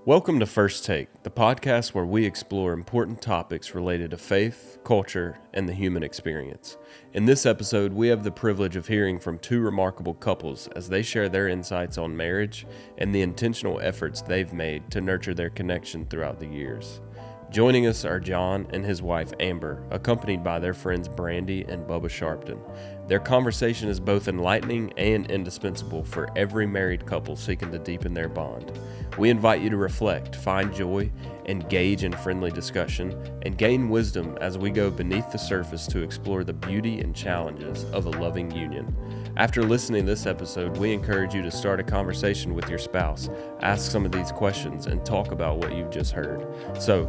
Welcome to First Take, the podcast where we explore important topics related to faith, culture, and the human experience. In this episode, we have the privilege of hearing from two remarkable couples as they share their insights on marriage and the intentional efforts they've made to nurture their connection throughout the years. Joining us are John and his wife Amber, accompanied by their friends Brandy and Bubba Sharpton. Their conversation is both enlightening and indispensable for every married couple seeking to deepen their bond. We invite you to reflect, find joy, engage in friendly discussion, and gain wisdom as we go beneath the surface to explore the beauty and challenges of a loving union. After listening to this episode, we encourage you to start a conversation with your spouse, ask some of these questions, and talk about what you've just heard. So,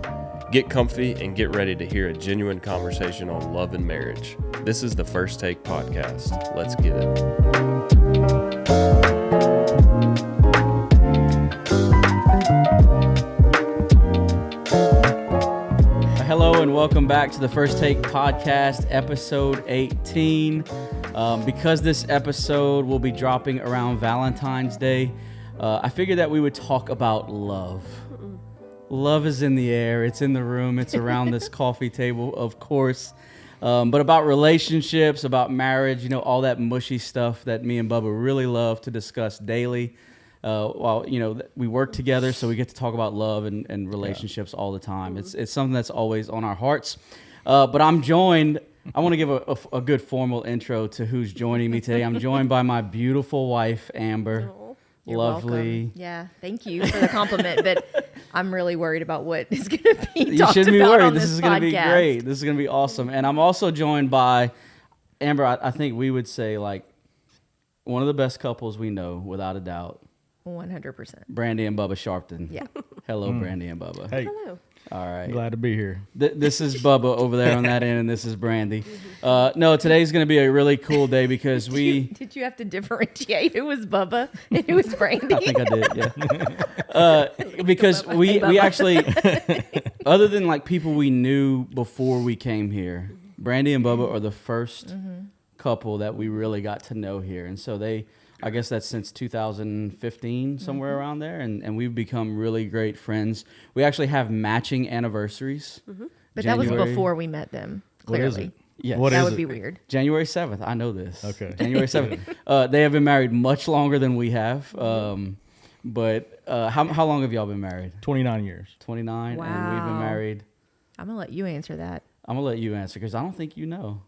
get comfy and get ready to hear a genuine conversation on love and marriage. This is the First Take podcast. Let's get it. Hello and welcome back to the First Take podcast, episode 18. Because this episode will be dropping around Valentine's Day, I figured that we would talk about love. Love is in the air. It's in the room. It's around this coffee table, of course. But about relationships, about marriage, all that mushy stuff that me and Bubba really love to discuss daily. While we work together, so we get to talk about love and relationships all the time. It's something that's always on our hearts. But I'm joined. I want to give a good formal intro to who's joining me today. I'm joined by my beautiful wife, Amber. You're Lovely. Welcome. Yeah, thank you for the compliment, but I'm really worried about what is going to be You talked shouldn't be about worried. on This is going to be podcast. great. This is going to be awesome. And I'm also joined by Amber. I think we would say like one of the best couples we know, without a doubt. 100%. Brandy and Bubba Sharpton. Yeah. Hello, Brandy and Bubba. Hey, Hello. All right. glad to be here. This is Bubba over there on that end, and this is Brandy. No, today's going to be a really cool day because Did you have to differentiate who was Bubba and who was Brandy? I think I did, yeah. Because we actually, other than like people we knew before we came here, Brandy and Bubba are the first couple that we really got to know here. And so I guess that's since 2015, somewhere around there. And we've become really great friends. We actually have matching anniversaries. But that was January- before we met them, clearly. What is it? Yes. What That is would it? be weird. January 7th. I know this. Okay. January 7th. They have been married much longer than we have. But how long have y'all been married? 29 years. 29. And we've been Wow. married. I'm going to let you answer that. I'm going to let you answer because I don't think you know.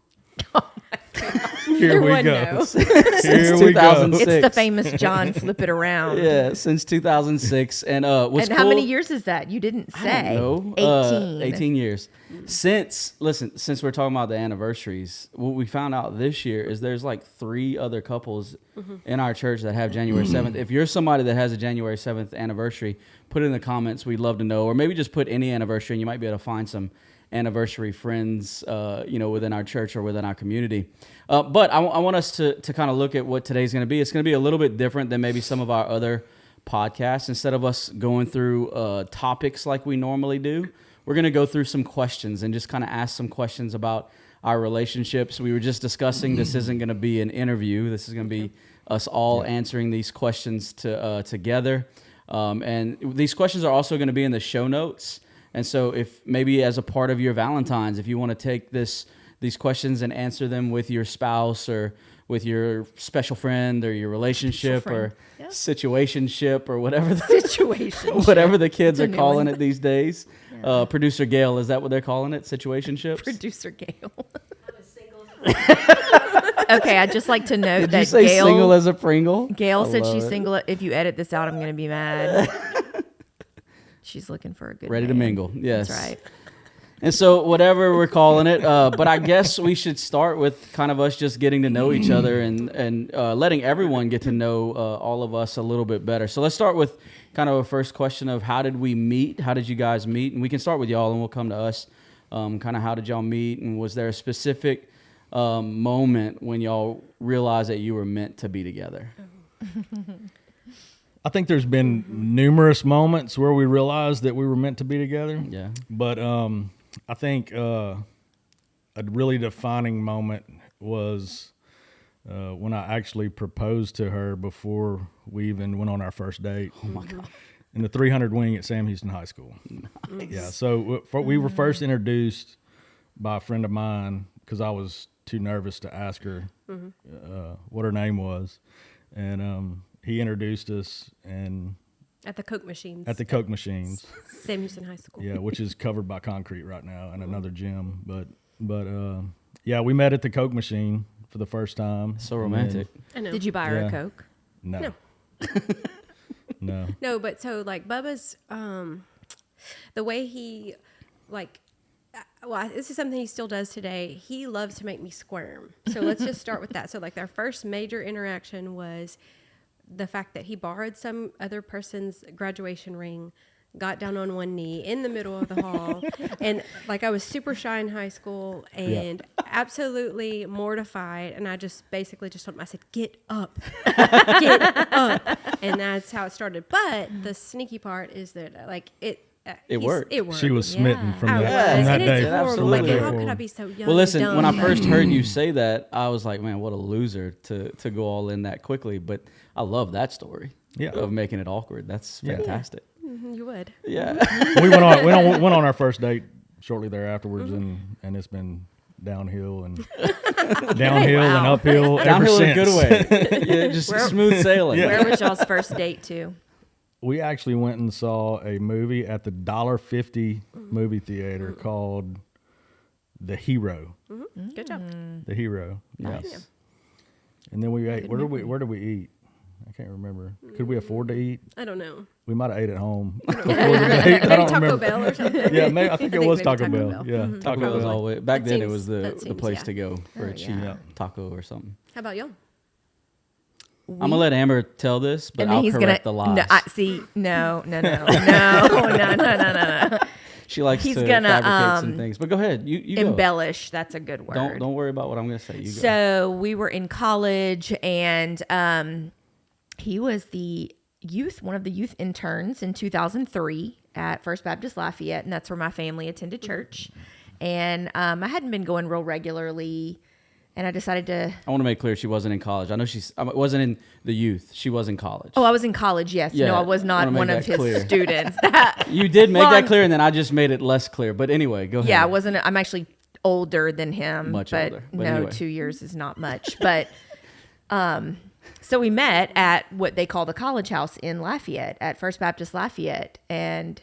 Here we Everyone go. knows. Here we go. 2006. It's the famous John Flip It Around. Yeah, since 2006. And what's And cool, how many years is that? You didn't say. I don't know. 18 years. Since we're talking about the anniversaries, what we found out this year is there's like 3 other couples in our church that have January 7th. If you're somebody that has a January 7th anniversary, put it in the comments. We'd love to know. Or maybe just put any anniversary and you might be able to find some anniversary friends, within our church or within our community. But I want us to kind of look at what today's going to be. It's going to be a little bit different than maybe some of our other podcasts. Instead of us going through topics like we normally do, we're going to go through some questions and just kind of ask some questions about our relationships. We were just discussing this isn't going to be an interview. This is going to be us all answering these questions together. And these questions are also going to be in the show notes. And so if maybe as a part of your Valentine's, if you want to take these questions and answer them with your spouse or with your special friend or your relationship or situationship or whatever whatever the kids are calling it these days. Producer Gail, is that what they're calling it? Situationships? Producer Gail. Okay, I'd just like to note Did that you say Gail, single as a Pringle? Gail I said love she's it. single. If you edit this out, I'm going to be mad. She's looking for a good Ready to man. mingle. Yes. That's right. And so whatever we're calling it, but I guess we should start with kind of us just getting to know each other and letting everyone get to know all of us a little bit better. So let's start with kind of a first question of how did we meet? How did you guys meet? And we can start with y'all and we'll come to us. Kind of how did y'all meet? And was there a specific moment when y'all realized that you were meant to be together? I think there's been numerous moments where we realized that we were meant to be together. Yeah. But I think a really defining moment was when I actually proposed to her before we even went on our first date. Oh my God. in the 300 wing at Sam Houston High School. Nice. Yeah, so we were first introduced by a friend of mine because I was too nervous to ask her what her name was, and he introduced us and at the Coke machines. At the Coke machines, Sam Houston High School. Yeah, which is covered by concrete right now and another gym. But yeah, we met at the Coke machine for the first time. So romantic. I know. Did you buy her a Coke? No. No. No, but so like Bubba's, the way he this is something he still does today. He loves to make me squirm. So let's just start with that. So like our first major interaction was the fact that he borrowed some other person's graduation ring, got down on one knee in the middle of the hall. And like I was super shy in high school and absolutely mortified. And I just basically just told him, I said, get up, get up. And that's how it started. But the sneaky part is that like it worked. It worked. She was smitten from that and day. it's horrible. Absolutely. Like, how could I be so young? Well, listen, and dumb? when I first heard you say that, I was like, man, what a loser to go all in that quickly. But I love that story of making it awkward. That's fantastic. Mm-hmm, you would. Yeah. We went on our first date shortly there afterwards, and it's been downhill and and uphill ever Downhill in a since. good way. Yeah, just smooth sailing. Where was y'all's first date to? We actually went and saw a movie at the $1.50 movie theater called The Hero. Mm-hmm. Good job. The Hero. Nice. Yeah. And then we ate. Where did we eat? I can't remember. Could we afford to eat? I don't know. We might have ate at home. Before the Maybe date. I don't Taco remember. Bell or something. Yeah, I think it was maybe Taco Taco Bell. Bell. Yeah, Mhm. Taco Bell was always back then. It seems- was that the seems, place yeah. to go for a Oh, cheap yeah. taco or something. How about y'all? I'm gonna let Amber tell this, but And then I'll he's correct gonna. the lies. No, no. She likes He's to gonna, fabricate some things. But go ahead. You go. Embellish. That's a good word. Don't worry about what I'm gonna say. You go. So we were in college, and he was one of the youth interns in 2003 at First Baptist Lafayette, and that's where my family attended church. And I hadn't been going real regularly, and I decided to. I want to make clear she wasn't in college. I know wasn't in the youth. She was in college. Oh, I was in college. Yes, Yeah, no, I was I not wanna one make of that his clear. students. You did make Well, that clear, and then I just made it less clear. But anyway, go ahead. Yeah, I wasn't. I'm actually older than him. Much but older, but no, anyway. 2 years is not much. But so we met at what they call the College House in Lafayette at First Baptist Lafayette, and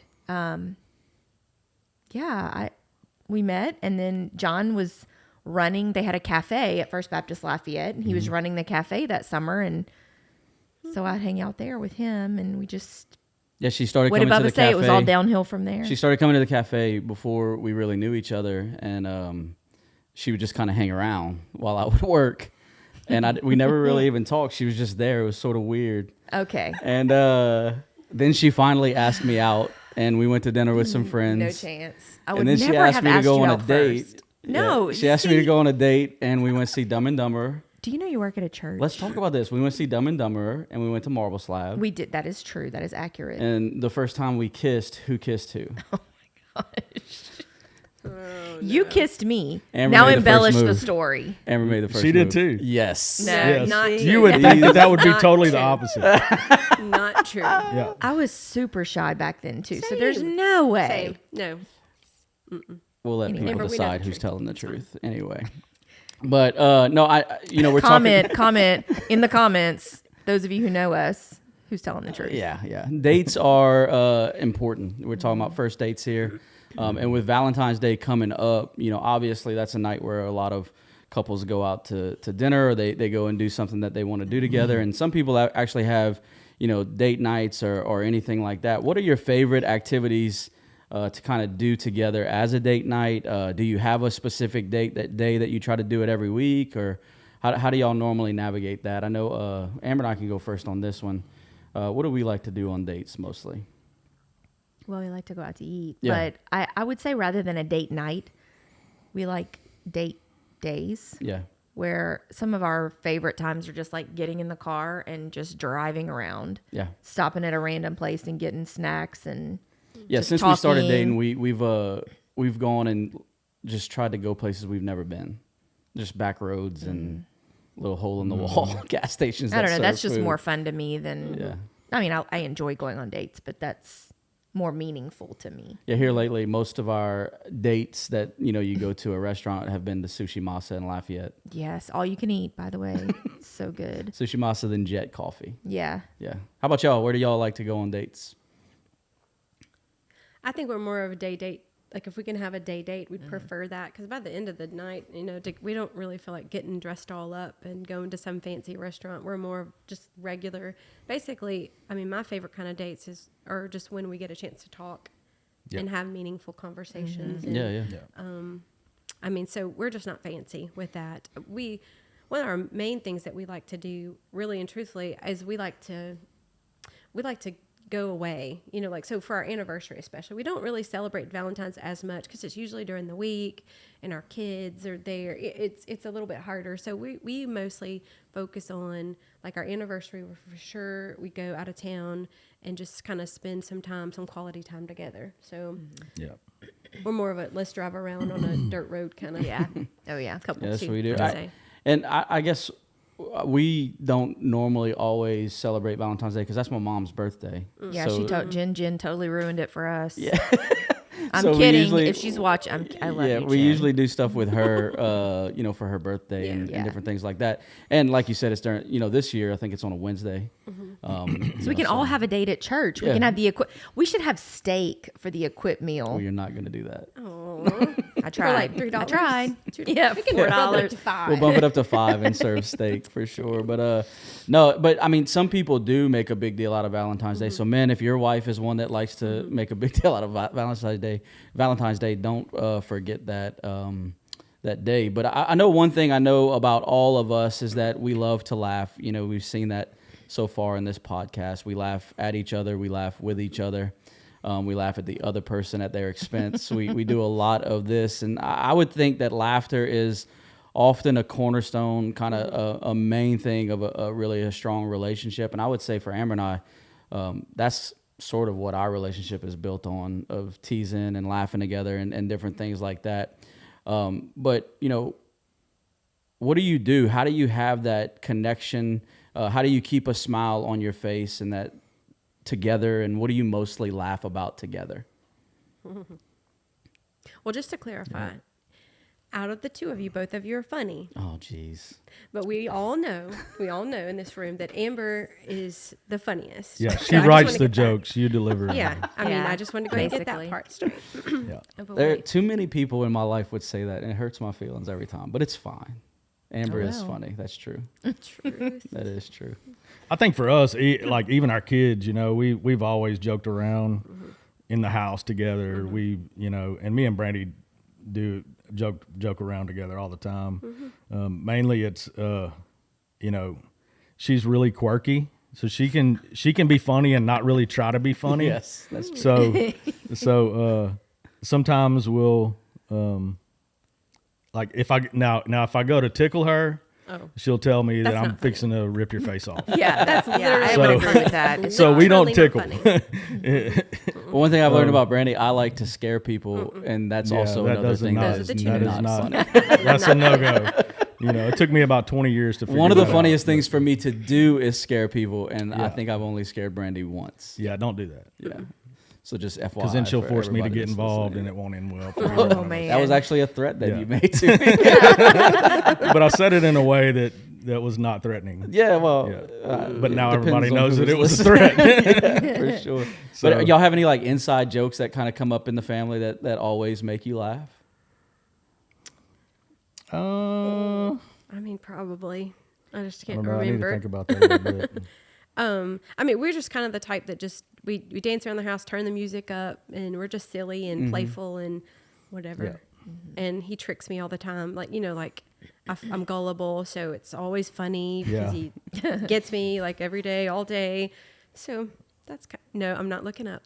we met, and then John was running. They had a cafe at First Baptist Lafayette, and he was running the cafe that summer, and so I'd hang out there with him, and we just. Yeah, she started What coming did to the Bubba say? cafe. It was all downhill from there. She started coming to the cafe before we really knew each other, and she would just kind of hang around while I would work, and we never really even talked. She was just there. It was sort of weird. Okay. And then she finally asked me out, and we went to dinner with some friends. No chance. I would And then never she asked have me to asked go you on a out date. first. No, Yeah, she asked me to go on a date, and we went to see Dumb and Dumber. Do you know you work at a church? Let's talk about this. We went to see Dumb and Dumber, and we went to Marble Slab. We did. That is true. That is accurate. And the first time we kissed, who kissed who? You kissed me. Amber Now made the first embellish the move. story. Amber made the first She did move. too. Yes. No, Yes. not See? true. You would think that would be Not totally the true. opposite. Not true. Yeah. I was super shy back then too. So Same. there's no way. Same. No. We'll let people Amber, we know decide the who's truth. telling the truth. Anyway. But no, we're Comment in the comments. Those of you who know us, who's telling the truth? Yeah. Dates are important. We're talking about first dates here. And with Valentine's Day coming up, obviously that's a night where a lot of couples go out to dinner, or they go and do something that they want to do together. And some people actually have, date nights or anything like that. What are your favorite activities to kind of do together as a date night? Do you have a specific day that you try to do it every week, or how do y'all normally navigate that? I know Amber and I can go first on this one. What do we like to do on dates mostly? Well, we like to go out to eat, Yeah. but I would say rather than a date night, we like date days. Yeah. Where some of our favorite times are just like getting in the car and just driving around, Yeah. stopping at a random place and getting snacks and Yeah, just since we started talking. dating, we've gone and just tried to go places we've never been, just back roads and little hole in the wall gas stations. I don't that know. That's serve just food. more fun to me than Yeah. I mean, I enjoy going on dates, but that's more meaningful to me. Yeah, here lately, most of our dates that, you go to a restaurant have been to Sushi Masa in Lafayette. Yes, all you can eat, by the way. It's so good. Sushi Masa, then Jet Coffee. Yeah. Yeah. How about y'all? Where do y'all like to go on dates? I think we're more of a day date. Like if we can have a day date, we'd prefer that, because by the end of the night, we don't really feel like getting dressed all up and going to some fancy restaurant. We're more of just regular. Basically, I mean, my favorite kind of dates are just when we get a chance to talk and have meaningful conversations. And, Yeah. I mean, so we're just not fancy with that. One of our main things that we like to do, really and truthfully, is we like to go away, so for our anniversary especially, we don't really celebrate Valentine's as much because it's usually during the week and our kids are there. It's a little bit harder, so we mostly focus on like our anniversary. For sure we go out of town and just kind of spend some quality time together. So we're more of a let's drive around on a dirt road kind of couple. Yes, too, we do. I'd say. And I guess we don't normally always celebrate Valentine's Day because that's my mom's birthday. Yeah, so, Jen totally ruined it for us. Yeah. I'm So we kidding. usually- If she's watching, I love you, Yeah, we Jen. usually do stuff with her, for her birthday and different things like that. And like you said, it's during, this year, I think it's on a Wednesday. So we can all have a date at church. We Yeah. can have we should have steak for the equip meal. Well, you're not going to do that. I tried. like $3. I tried. Yeah, We can bump it up $4. to $5. We'll bump it up to 5 and serve steak for sure. But I mean, some people do make a big deal out of Valentine's Day. So men, if your wife is one that likes to make a big deal out of Valentine's Day, don't forget that that day. But I know one thing I know about all of us is that we love to laugh. We've seen that so far in this podcast. We laugh at each other. We laugh with each other. We laugh at the other person at their expense. we do a lot of this. And I would think that laughter is often a cornerstone, kind of a main thing of a really strong relationship. And I would say for Amber and I, that's sort of what our relationship is built on, of teasing and laughing together and different things like that. But, what do you do? How do you have that connection? How do you keep a smile on your face and that together? And what do you mostly laugh about together? Well, just to clarify, out of the two of you, both of you are funny. Oh, geez. But we all know in this room that Amber is the funniest. Yeah, So she I just writes wanna the get that- jokes. You deliver. Yeah, I mean, Yeah, I just wanted to go ahead and get basically. that part straight. Yeah. But There wait. too many people in my life would say that, and it hurts my feelings every time. But it's fine. Amber is well. funny. That's true. Truth. That is true. I think for us, like even our kids, we've always joked around in the house together. We, and me and Brandy do joke around together all the time. Mainly, it's she's really quirky, so she can be funny and not really try to be funny. Yes, that's true. So sometimes we'll like if I go to tickle her. Oh. She'll tell me that That's I'm not fixing to rip your face off. Yeah, that's I So- would agree with that. So we don't Literally tickle. not funny. One thing I've learned about Brandy, I like to scare people, and that's Yeah, also that another does thing not- that Those are is the two not no's. funny. That's a no-go. It took me about 20 years to figure One of the that funniest out. things for me to do is scare people, and I Yeah. think I've only scared Brandy once. Yeah, don't do that. Yeah. So just FYI. Because then she'll for force me to everybody get that's involved, listening. and it won't end well. For either Oh, one of us. man. That was actually a threat that Yeah. you made to me. But I said it in a way that was not threatening. Yeah, well, Yeah. But now depends everybody on knows who's that it was a listening. threat. for sure. So- But y'all have any like inside jokes that kind of come up in the family that always make you laugh? I mean, probably. I just I can't don't know. I need to remember. think about that a little bit. I mean, we're just kind of the type that just we dance around the house, turn the music up, and we're just silly and playful and whatever. Yeah. And he tricks me all the time, like I'm gullible, so it's always funny because he gets me like every day, all day. So that's no, I'm not looking up.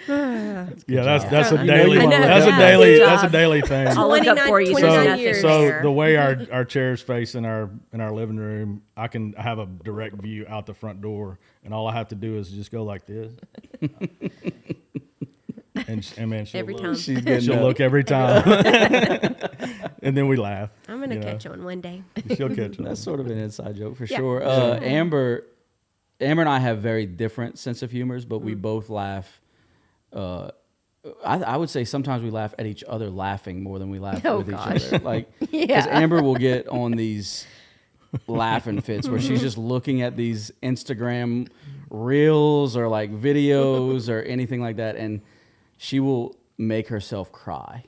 Yeah, that's a You know daily. you wanna That's look a up. daily. Good That's a job. daily thing. I'll look up for you. so 29 nothing years. So there. the way our chairs face in our living room, I can have a direct view out the front door, and all I have to do is just go like this. and man, she'll Every look. time. She's getting She'll up. look every time, and then we laugh. I'm gonna catch on one day. She'll catch on. That's sort of an inside joke for Yeah. sure. Amber and I have very different sense of humors, but we both laugh. I would say sometimes we laugh at each other laughing more than we laugh with gosh. each other. Like, Yeah. because Amber will get on these laughing fits where she's just looking at these Instagram reels or like videos or anything like that, and she will make herself cry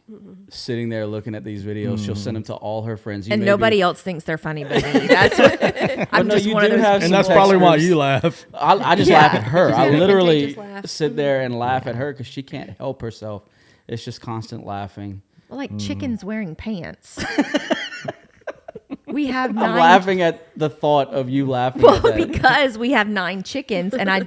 sitting there looking at these videos. She'll send them to all her friends. And nobody else thinks they're funny but me. That's what I'm no, just you one of do those. have And that's probably why you laugh. I just Yeah. laugh at her. I Contagious literally laugh. sit there and laugh at her because she can't help herself. It's just constant laughing. Well, like chickens wearing pants. We have 9 I'm laughing at the thought of you laughing Well, at that. because we have 9 chickens and I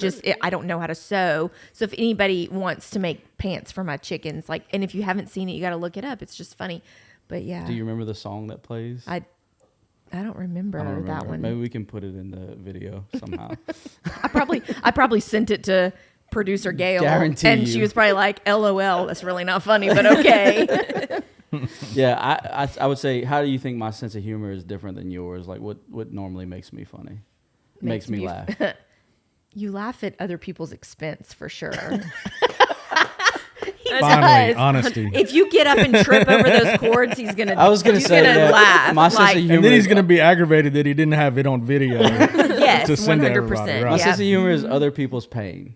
don't know how to sew. So if anybody wants to make pants for my chickens, like, and if you haven't seen it, you got to look it up. It's just funny. But yeah, Do you remember the song that plays? I don't remember, I don't remember. that one. Maybe we can put it in the video somehow. I probably sent it to producer Gail, Guarantee and you. she was probably like, "LOL, that's really not funny, but okay." Yeah, I would say, how do you think my sense of humor is different than yours? Like, what normally makes me funny? Makes me laugh. You laugh at other people's expense for sure. He Finally, does. honesty. If you get up and trip over those cords, he's gonna. I was gonna he's say gonna that laugh. my sense of like, humor- And then he's going to be aggravated that he didn't have it on video. yes, to send to 100%. everybody, right. My Yeah. sense of humor is other people's pain,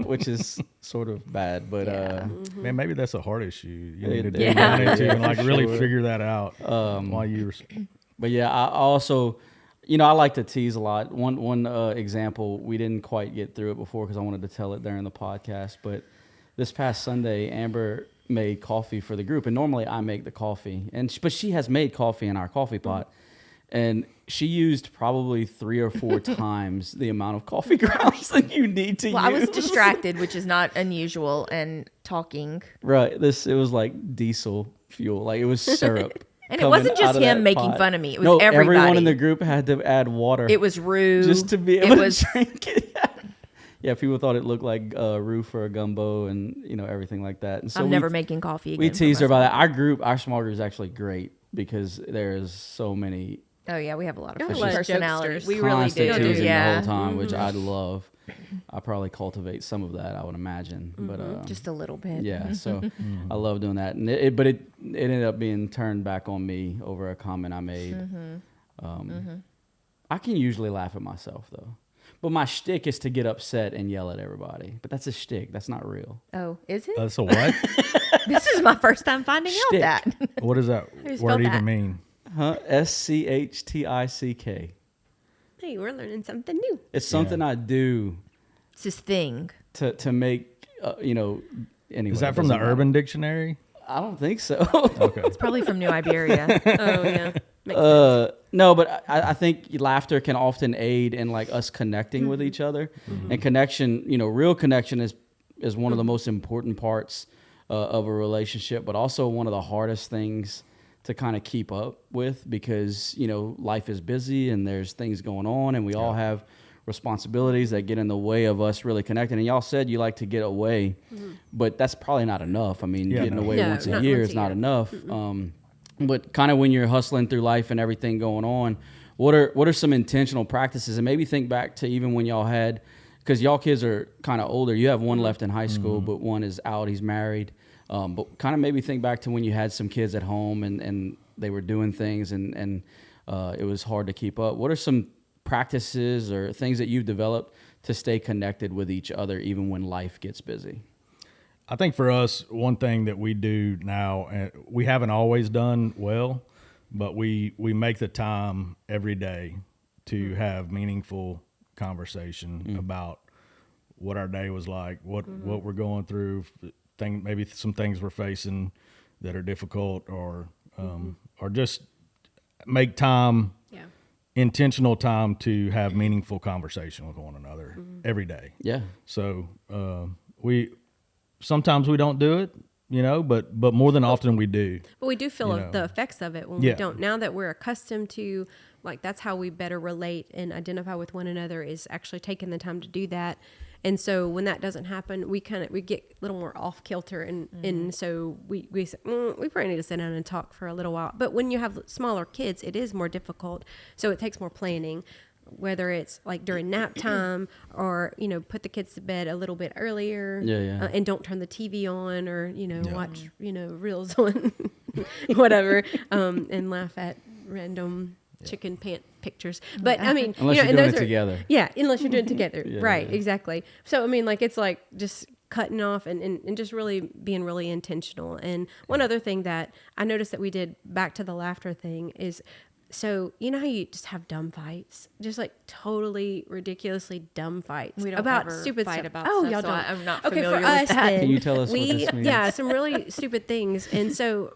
which is sort of bad. But Yeah. Man, maybe that's a heart issue. You need to It- dig yeah. down into and like For really sure. figure that out while you're. But yeah, I also, I like to tease a lot. One example, we didn't quite get through it before because I wanted to tell it during the podcast. But this past Sunday, Amber made coffee for the group, and normally I make the coffee, but she has made coffee in our coffee pot, and she used probably 3 or 4 times the amount of coffee grounds that you need to Well, I use. was distracted, which is not unusual, and talking. Right, it was like diesel fuel, like it was syrup. And it coming wasn't just out of him that making pot. fun of me. It was no, everybody. everyone in the group had to add water. It was rude. just to be It able was- to drink it. Yeah, people thought it looked like roux for a gumbo and everything like that. And so I'm never making coffee again. we for teased her about myself. that. Our small group is actually great because there's so many Oh yeah, we have a lot You of have a funny lot of personalities. jokesters. We really constant do. teasing the Yeah, whole time, which I love. I probably cultivate some of that, I would imagine. But just a little bit. yeah, so I love doing that, and but it ended up being turned back on me over a comment I made. I can usually laugh at myself though, but my shtick is to get upset and yell at everybody. But that's a shtick. That's not real. Oh, is it? So what? This is my first time finding out Shtick. that. What does that Who spelled word even that? mean? Huh? SCHTICK. Hey, we're learning something new. It's something I do It's this thing. to make anyway. Is that it from the doesn't matter. Urban Dictionary? I don't think so. Okay. It's probably from New Iberia. Oh yeah. Makes sense. No, but I think laughter can often aid in like us connecting with each other, and connection. Real connection is one of the most important parts of a relationship, but also one of the hardest things to kind of keep up with because life is busy and there's things going on, and we all have responsibilities that get in the way of us really connecting. And y'all said you like to get away, but that's probably not enough. I mean, Yeah, getting no. away No, once a not year once is a not year. enough. But kind of when you're hustling through life and everything going on, what are some intentional practices? And maybe think back to even when y'all had, because y'all kids are kind of older. You have one left in high school, but one is out. He's married. But kind of maybe think back to when you had some kids at home and they were doing things and it was hard to keep up. What are some practices or things that you've developed to stay connected with each other even when life gets busy? I think for us, one thing that we do now, and we haven't always done well, but we make the time every day to have meaningful conversation about what our day was like, what we're going through, maybe some things we're facing that are difficult, or just make time, Yeah. intentional time to have meaningful conversation with one another every day. Yeah. So sometimes we don't do it, but more than often we do. But we do feel You know. the effects of it when Yeah. we don't. Now that we're accustomed to, like, that's how we better relate and identify with one another, is actually taking the time to do that. And so when that doesn't happen, we get a little more off kilter, and so we say, we probably need to sit down and talk for a little while. But when you have smaller kids, it is more difficult. So it takes more planning, whether it's like during nap time or, put the kids to bed a little bit earlier, and don't turn the TV on, or, watch, reels on whatever, and laugh at random chicken pant pictures. But I mean, unless you're doing it together. Yeah, unless you're doing it together. Right, yeah. exactly. So I mean, like, it's like just cutting off and just really being really intentional. And one other thing that I noticed that we did, back to the laughter thing, is, so how you just have dumb fights, just like totally ridiculously dumb fights. We don't about ever stupid fight stuff. about Oh, stuff, y'all so don't. I'm not Okay, familiar for with us, that. then, Can you tell us what this means? Yeah, some really stupid things. And so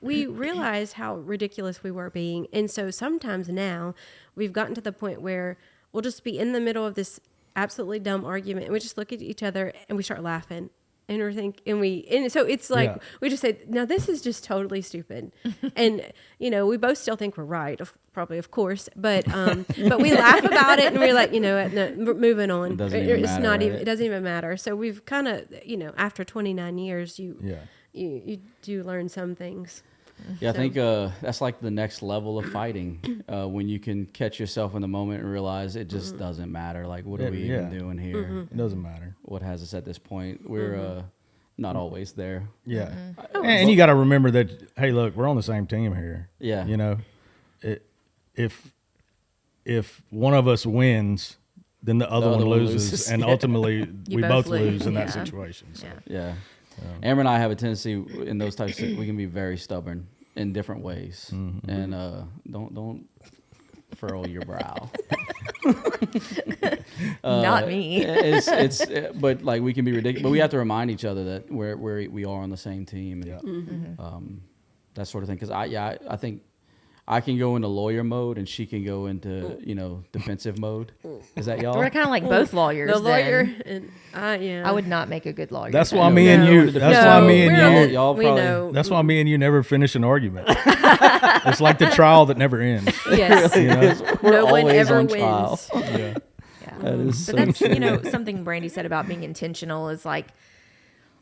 we realized how ridiculous we were being. And so sometimes now we've gotten to the point where we'll just be in the middle of this absolutely dumb argument, and we just look at each other and we start laughing. And and so it's like, we just say, now this is just totally stupid. And, we both still think we're right, probably, of course, but we laugh about it, and we're like, no, moving on. It doesn't even matter, right? It doesn't even matter. So we've kind of, after 29 years, you do learn some things. Yeah, I think that's like the next level of fighting, when you can catch yourself in the moment and realize it just doesn't matter. Like, what are we even doing here? It doesn't matter. What has us at this point? We're not always there. Yeah. And you got to remember that, hey, look, we're on the same team here. Yeah. If one of us wins, then the other one loses. And ultimately, we both lose in that situation. So. Yeah. Amber and I have a tendency in those types of, we can be very stubborn in different ways. And don't furrow your brow. Not me. But like, we can be ridiculous, but we have to remind each other that we are on the same team, and that sort of thing. Because I think I can go into lawyer mode and she can go into, defensive mode. Is that y'all? We're kind of like both lawyers. The lawyer, then. and I would not make a good lawyer. That's why me and you. That's why me and you. Y'all we probably. know. That's why me and you never finish an argument. It's like the trial that never ends. Yes. We're No one always ever on wins. trial. Yeah. Yeah. That is But that's, something Brandy said about being intentional is like,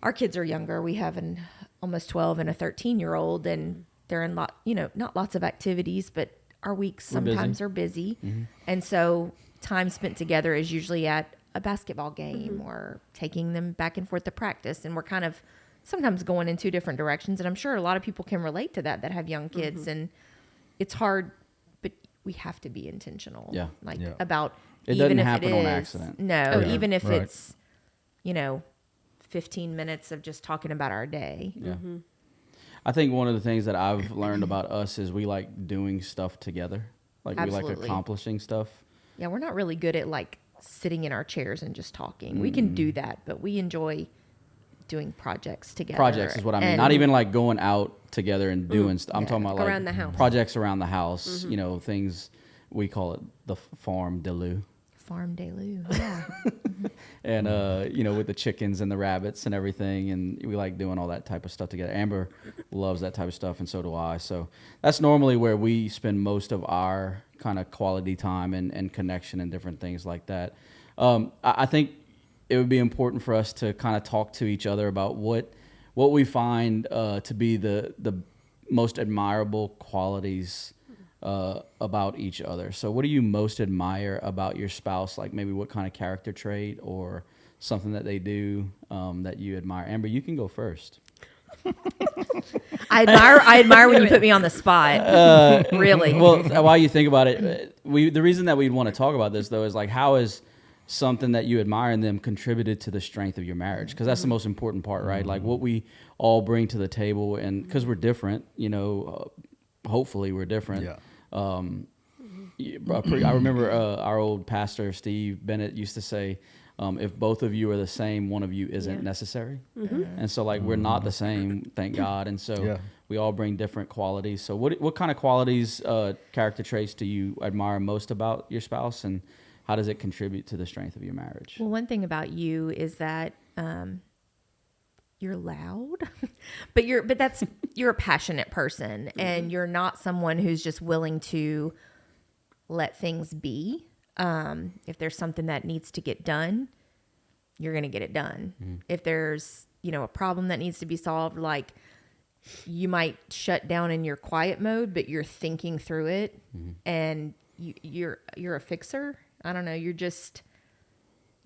our kids are younger. We have an almost 12 and a 13-year-old, and they're in not lots of activities, but our weeks sometimes are busy. And so time spent together is usually at a basketball game or taking them back and forth to practice. And we're kind of sometimes going in two different directions. And I'm sure a lot of people can relate to that have young kids. And it's hard, but we have to be intentional. Yeah. About It even doesn't if happen it is, on accident. No, Yeah. even if Right. it's, 15 minutes of just talking about our day. Yeah. I think one of the things that I've learned about us is we like doing stuff together. Like, we like Absolutely. accomplishing stuff. Yeah, we're not really good at like sitting in our chairs and just talking. We can do that, but we enjoy doing projects together. Projects is what I mean. And Not even like going out together and doing stuff. I'm talking about like Around the house. projects around the house. Things, we call it the farm de lou. Farm de lou. Yeah. And with the chickens and the rabbits and everything, and we like doing all that type of stuff together. Amber loves that type of stuff, and so do I. So that's normally where we spend most of our kind of quality time and connection and different things like that. I think it would be important for us to kind of talk to each other about what we find to be the most admirable qualities about each other. So what do you most admire about your spouse? Like, maybe what kind of character trait or something that they do that you admire? Amber, you can go first. I admire when you put me on the spot. Really. Well, while you think about it, the reason that we'd want to talk about this, though, is like, how is something that you admire in them contributed to the strength of your marriage? Because that's the most important part, right? Like, what we all bring to the table, and because we're different, hopefully we're different. Yeah. I remember our old pastor, Steve Bennett, used to say, if both of you are the same, one of you isn't necessary. And so, like, we're not the same, thank God. And so we all bring different qualities. So what kind of qualities, character traits do you admire most about your spouse, and how does it contribute to the strength of your marriage? Well, one thing about you is that you're loud, but you're a passionate person, and you're not someone who's just willing to let things be. If there's something that needs to get done, you're going to get it done. If there's, a problem that needs to be solved, like you might shut down in your quiet mode, but you're thinking through it and you're a fixer. I don't know. You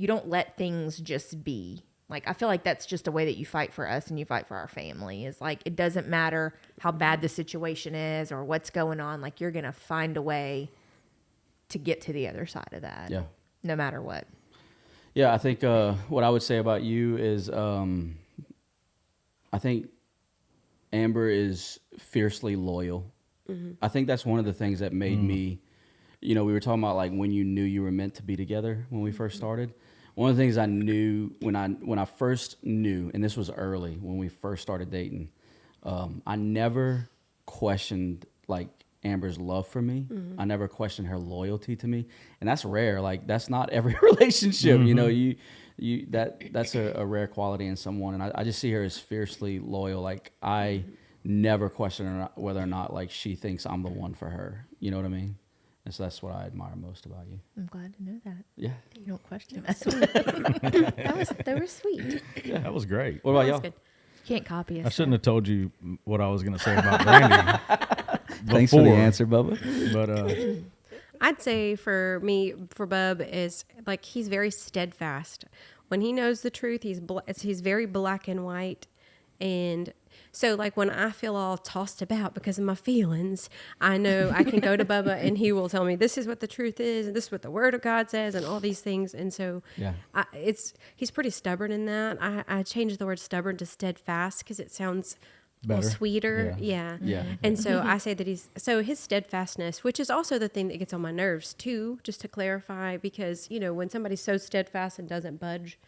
don't let things just be. Like, I feel like that's just a way that you fight for us and you fight for our family. Is like, it doesn't matter how bad the situation is or what's going on. Like, you're going to find a way to get to the other side of that. Yeah. No matter what. Yeah. I think, what I would say about you is, I think Amber is fiercely loyal. I think that's one of the things that made me, we were talking about like when you knew you were meant to be together when we first started. One of the things I knew when I first knew, and this was early when we first started dating, I never questioned like Amber's love for me. I never questioned her loyalty to me, and that's rare. Like that's not every relationship, that's a rare quality in someone, and I just see her as fiercely loyal. Like I never question her whether or not like she thinks I'm the one for her. You know what I mean? And so that's what I admire most about you. I'm glad to know that. Yeah. You don't question us. That was sweet. Yeah, that was great. What about That was y'all? good. Can't copy us. I shouldn't have told you what I was going to say about Brandy. Thanks for the before, answer, Bubba. But I'd say for me, for Bub, is like he's very steadfast. When he knows the truth, he's very black and white. And so like when I feel all tossed about because of my feelings, I know I can go to Bubba and he will tell me this is what the truth is and this is what the Word of God says and all these things. And so Yeah. he's pretty stubborn in that. I changed the word stubborn to steadfast because it sounds a little Better. sweeter. Yeah. Yeah. Yeah. And so I say that his steadfastness, which is also the thing that gets on my nerves too, just to clarify, because, when somebody's so steadfast and doesn't budge,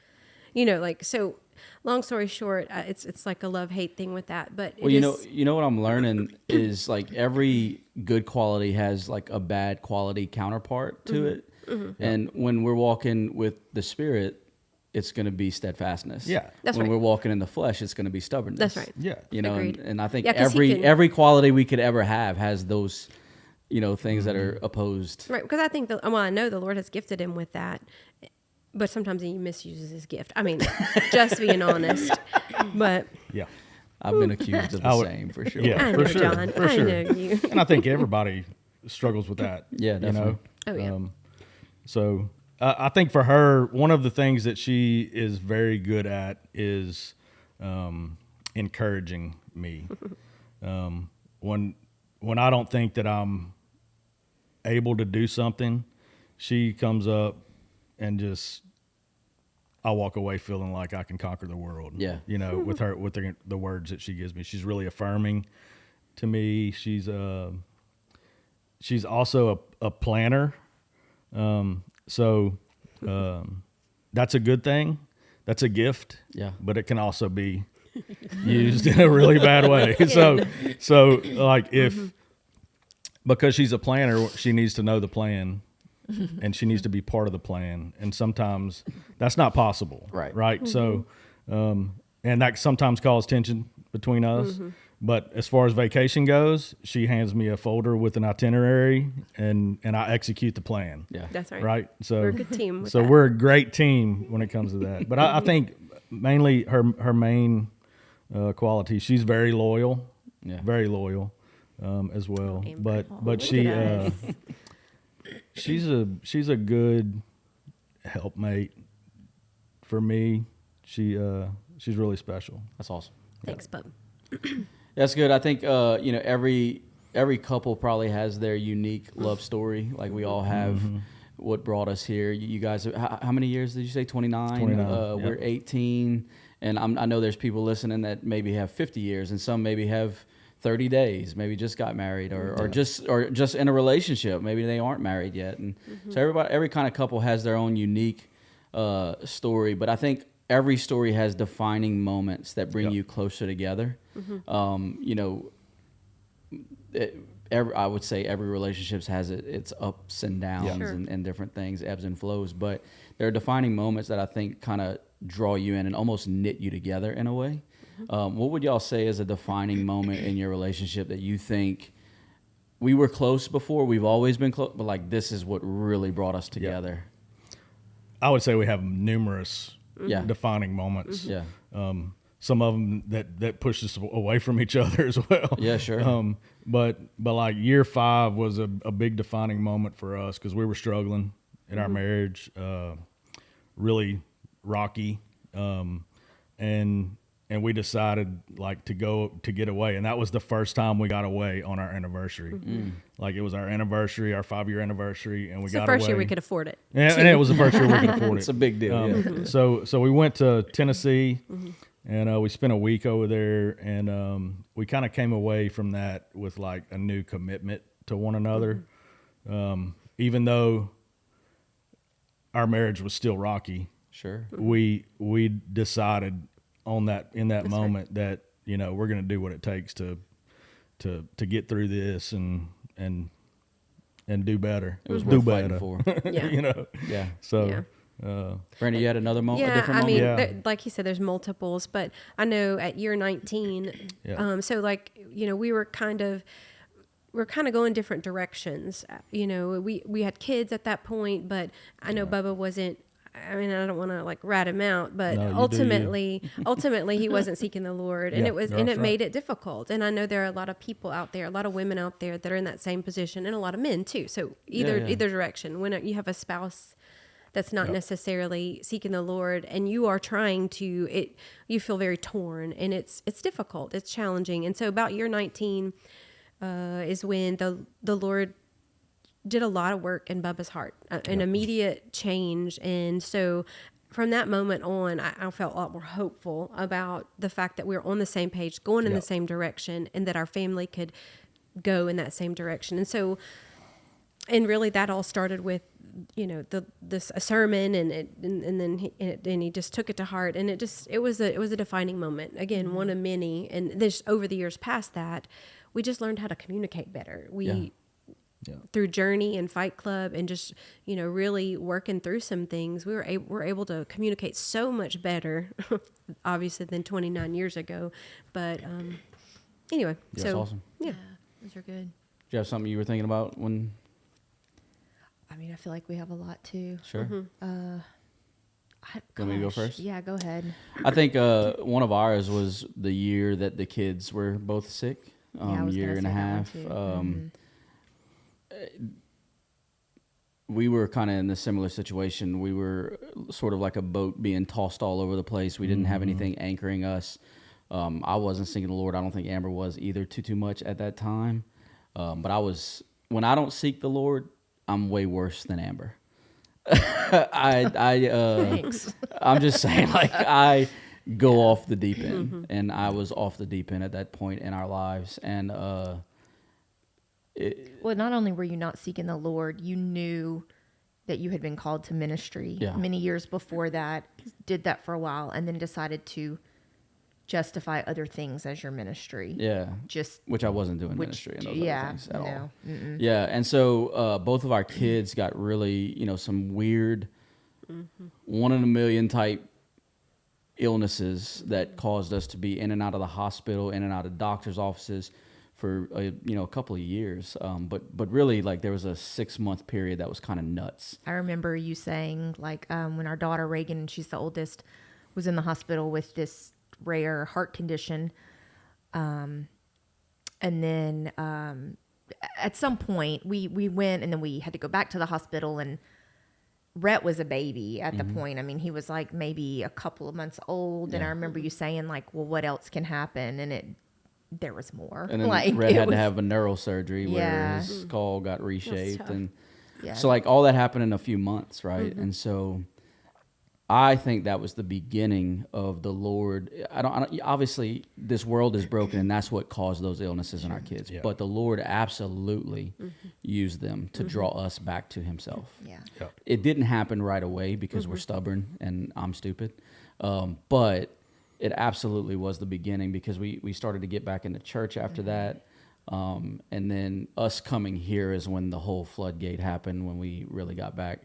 so long story short, it's like a love-hate thing with that. But Well, you know what I'm learning is like every good quality has like a bad quality counterpart to it. And when we're walking with the Spirit, it's going to be steadfastness. Yeah. That's when right. we're walking in the flesh, it's going to be stubbornness. That's right. yeah. Agreed. And I think Yeah, 'cause he can- every quality we could ever have has those, things that are opposed. Right, because I think I know the Lord has gifted him with that, but sometimes he misuses his gift. I mean, just being honest. But Yeah. I've been accused of the same for sure. Yeah, I for know, sure. John. For I sure. know you. And I think everybody struggles with that. Yeah, definitely. Oh, yeah. So I think for her, one of the things that she is very good at is encouraging me. When I don't think that I'm able to do something, she comes up and just I walk away feeling like I can conquer the world. Yeah. With the words that she gives me. She's really affirming to me. She's also a planner. So that's a good thing. That's a gift. Yeah. But it can also be used in a really bad way. So like because she's a planner, she needs to know the plan and she needs to be part of the plan. And sometimes that's not possible. Right. Right. So, and that sometimes causes tension between us. But as far as vacation goes, she hands me a folder with an itinerary and I execute the plan. Yeah. That's right. Right. So We're a good team with So that. we're a great team when it comes to that. But I think mainly her main quality, she's very loyal. Yeah. Very loyal as well. Amber. But she she's a good helpmate for me. She's really special. That's awesome. Thanks, Bub. That's good. I think every couple probably has their unique love story. Like we all have what brought us here. You guys, how many years did you say? 29. 29, We're yep. 18, and I know there's people listening that maybe have 50 years, and some maybe have 30 days. Maybe just got married, or just in a relationship. Maybe they aren't married yet. And so every kind of couple has their own unique story. But I think every story has defining moments that bring Yep. you closer together. I would say every relationship has its ups and downs Yeah. Sure. and different things, ebbs and flows. But there are defining moments that I think kind of draw you in and almost knit you together in a way. What would y'all say is a defining moment in your relationship that you think we were close before, we've always been close, but like this is what really brought us together? I would say we have numerous defining moments. Yeah. Some of them that pushed us away from each other as well. Yeah, sure. But like year 5 was a big defining moment for us because we were struggling in our marriage, really rocky, and we decided like to get away, and that was the first time we got away on our anniversary. Like it was our anniversary, our 5-year anniversary, and we got away. It's the first year we could afford it. And it was the first year we could afford it. It's a big deal. So we went to Tennessee, and we spent a week over there, and we kind of came away from that with like a new commitment to one another, even though our marriage was still rocky. Sure. We decided in that That's moment that we're going to do what it takes to get through this and do better. It was do worth fighting better. for. Yeah. Yeah. So. Yeah. Brandon, you had another moment? Yeah, A different I mean, moment? Yeah. like you said, there's multiples, but I know at year 19, so like, we were kind of going different directions. We had kids at that point, but I know Bubba wasn't. I mean, I don't want to like rat him out, but No, ultimately he wasn't seeking the Lord, and Yeah, it was, that's and it right. made it difficult. And I know there are a lot of people out there, a lot of women out there that are in that same position, and a lot of men too. So either direction, when you have a spouse that's not necessarily seeking the Lord, and you are trying to, you feel very torn, and it's difficult, it's challenging. And so about year 19 is when the Lord did a lot of work in Bubba's heart, an immediate change. And so from that moment on, I felt a lot more hopeful about the fact that we were on the same page, going in the same direction, and that our family could go in that same direction. And so, and really that all started with, a sermon, and then he just took it to heart, and it was a defining moment. Again, one of many. And this, over the years past that, we just learned how to communicate better. Through Journey and Fight Club, and just really working through some things, we're able to communicate so much better, obviously, than 29 years ago. But anyway, That's awesome. Yeah, those are good. Did you have something you were thinking about when? I mean, I feel like we have a lot too. Sure. Want me to go first? Yeah, go ahead. I think one of ours was the year that the kids were both sick. I was Year gonna and a say that half. one too. We were kind of in a similar situation. We were sort of like a boat being tossed all over the place. We didn't have anything anchoring us. I wasn't seeking the Lord. I don't think Amber was either too much at that time. But when I don't seek the Lord, I'm way worse than Amber. Thanks. I'm just saying, like, I go off the deep end, and I was off the deep end at that point in our lives. And Well, not only were you not seeking the Lord, you knew that you had been called to ministry many years before that, did that for a while, and then decided to justify other things as your ministry. yeah, Just which I wasn't doing ministry and those other things at all. Yeah, and so both of our kids got really, some weird, one in a million type illnesses that caused us to be in and out of the hospital, in and out of doctor's offices for a couple of years. But really, like, there was a 6-month period that was kind of nuts. I remember you saying, like, when our daughter Reagan, she's the oldest, was in the hospital with this rare heart condition, and then at some point we went, and then we had to go back to the hospital, and Rhett was a baby at the point. I mean, he was like maybe a couple of months old, and I remember you saying, like, well, what else can happen? And there was more. And then like, Rhett had to have a neurosurgery where his skull got reshaped, tough. and Yeah. so like all that happened in a few months, right? And so I think that was the beginning of the Lord. I don't obviously this world is broken, and that's what caused those illnesses in our kids. Yeah. But the Lord absolutely used them to draw us back to Himself. Yeah. It didn't happen right away because we're stubborn and I'm stupid, but it absolutely was the beginning, because we started to get back into church after that. And then us coming here is when the whole floodgate happened, when we really got back,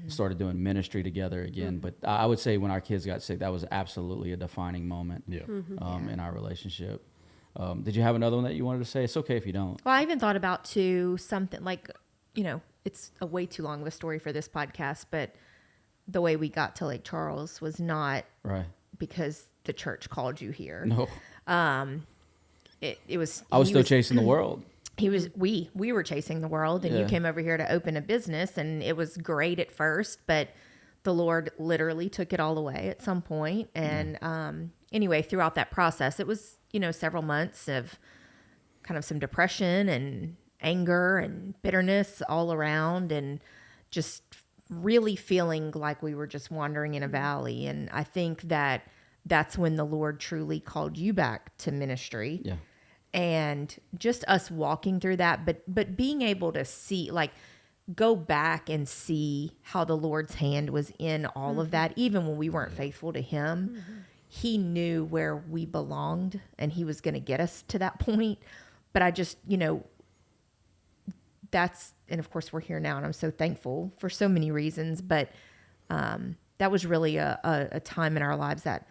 started doing ministry together again. But I would say when our kids got sick, that was absolutely a defining moment in our relationship. Did you have another one that you wanted to say? It's okay if you don't. Well, I even thought about too something like, it's a way too long of a story for this podcast, but the way we got to Lake Charles was not Right. because the church called you here. No. It was. I was still chasing the world. We were chasing the world, and you Yeah. came over here to open a business, and it was great at first, but the Lord literally took it all away at some point. And anyway, throughout that process, it was, several months of kind of some depression and anger and bitterness all around, and just really feeling like we were just wandering in a valley. And I think that's when the Lord truly called you back to ministry. Yeah. And just us walking through that, but being able to see, like, go back and see how the Lord's hand was in all of that, even when we weren't faithful to him. He knew where we belonged, and he was going to get us to that point. But I just, and of course we're here now, and I'm so thankful for so many reasons, but that was really a time in our lives that